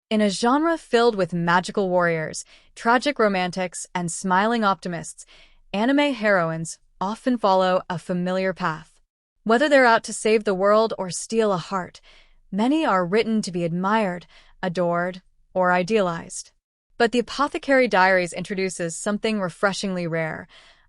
In a genre filled with magical warriors, tragic romantics, and smiling optimists, anime heroines often follow a familiar path. Whether they're out to save the world or steal a heart, many are written to be admired, adored, or idealized. But The Apothecary Diaries introduces something refreshingly rare,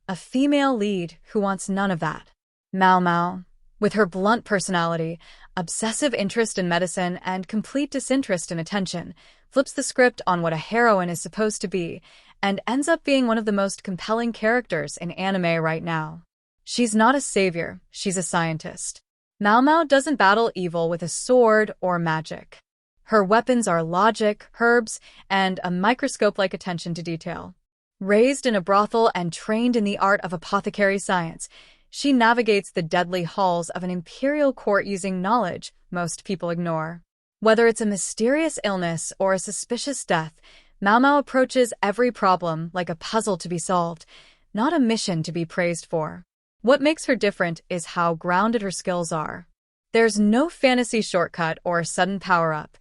a female lead who wants none of that. Maomao, with her blunt personality, obsessive interest in medicine, and complete disinterest in attention, flips the script on what a heroine is supposed to be and ends up being one of the most compelling characters in anime right now. She's not a savior, she's a scientist. Maomao doesn't battle evil with a sword or magic. Her weapons are logic, herbs, and a microscope-like attention to detail. Raised in a brothel and trained in the art of apothecary science, she navigates the deadly halls of an imperial court using knowledge most people ignore. Whether it's a mysterious illness or a suspicious death, Maomao approaches every problem like a puzzle to be solved, not a mission to be praised for. What makes her different is how grounded her skills are. There's no fantasy shortcut or sudden power-up.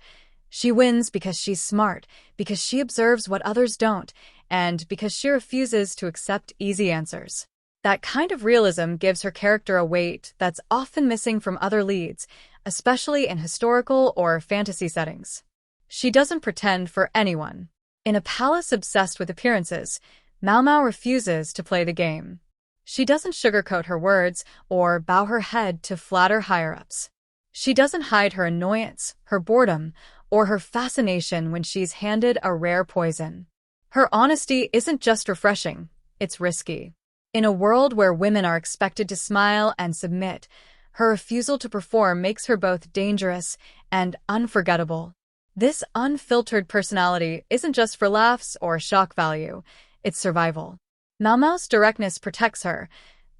She wins because she's smart, because she observes what others don't, and because she refuses to accept easy answers. That kind of realism gives her character a weight that's often missing from other leads, especially in historical or fantasy settings. She doesn't pretend for anyone. In a palace obsessed with appearances, Maomao refuses to play the game. She doesn't sugarcoat her words or bow her head to flatter higher-ups. She doesn't hide her annoyance, her boredom, or her fascination when she's handed a rare poison. Her honesty isn't just refreshing, it's risky. In a world where women are expected to smile and submit, her refusal to perform makes her both dangerous and unforgettable. This unfiltered personality isn't just for laughs or shock value, it's survival. Maomao's directness protects her,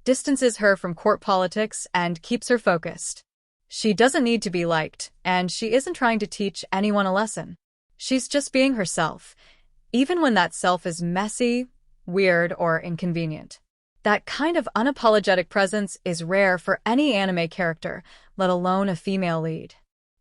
distances her from court politics, and keeps her focused. She doesn't need to be liked, and she isn't trying to teach anyone a lesson. She's just being herself, even when that self is messy, weird, or inconvenient. That kind of unapologetic presence is rare for any anime character, let alone a female lead.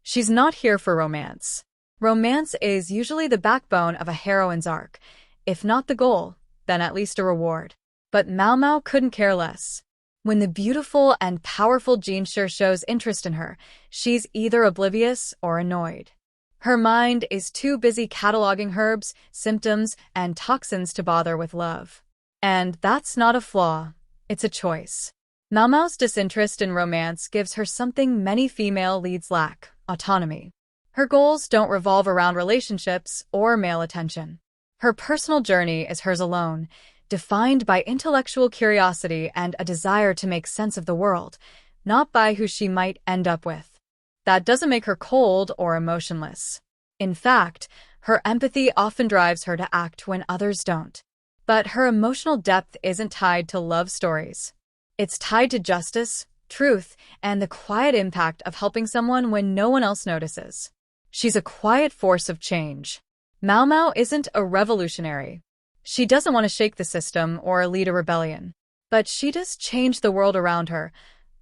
She's not here for romance. Romance is usually the backbone of a heroine's arc. If not the goal, then at least a reward. But Maomao couldn't care less. When the beautiful and powerful Jinshi shows interest in her, she's either oblivious or annoyed. Her mind is too busy cataloging herbs, symptoms, and toxins to bother with love. And that's not a flaw, it's a choice. Maomao's disinterest in romance gives her something many female leads lack: autonomy. Her goals don't revolve around relationships or male attention. Her personal journey is hers alone, defined by intellectual curiosity and a desire to make sense of the world, not by who she might end up with. That doesn't make her cold or emotionless. In fact, her empathy often drives her to act when others don't. But her emotional depth isn't tied to love stories. It's tied to justice, truth, and the quiet impact of helping someone when no one else notices. She's a quiet force of change. Maomao isn't a revolutionary. She doesn't want to shake the system or lead a rebellion. But she does change the world around her,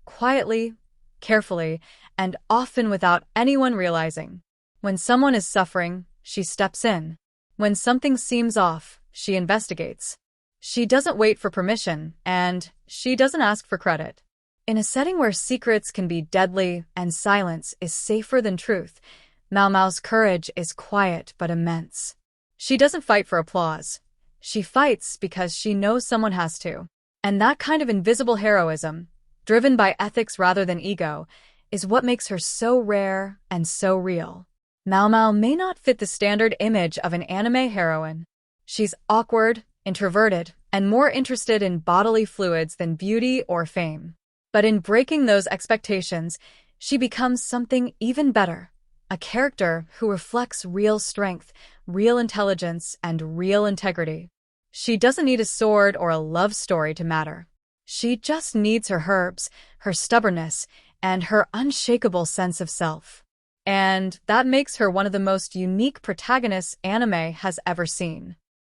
quietly, carefully, and often without anyone realizing. When someone is suffering, she steps in. When something seems off, she investigates. She doesn't wait for permission, and she doesn't ask for credit. In a setting where secrets can be deadly and silence is safer than truth, Maomao's courage is quiet but immense. She doesn't fight for applause. She fights because she knows someone has to. And that kind of invisible heroism, driven by ethics rather than ego, is what makes her so rare and so real. Maomao may not fit the standard image of an anime heroine. She's awkward, introverted, and more interested in bodily fluids than beauty or fame. But in breaking those expectations, she becomes something even better. A character who reflects real strength, real intelligence, and real integrity. She doesn't need a sword or a love story to matter. She just needs her herbs, her stubbornness, and her unshakable sense of self. And that makes her one of the most unique protagonists anime has ever seen.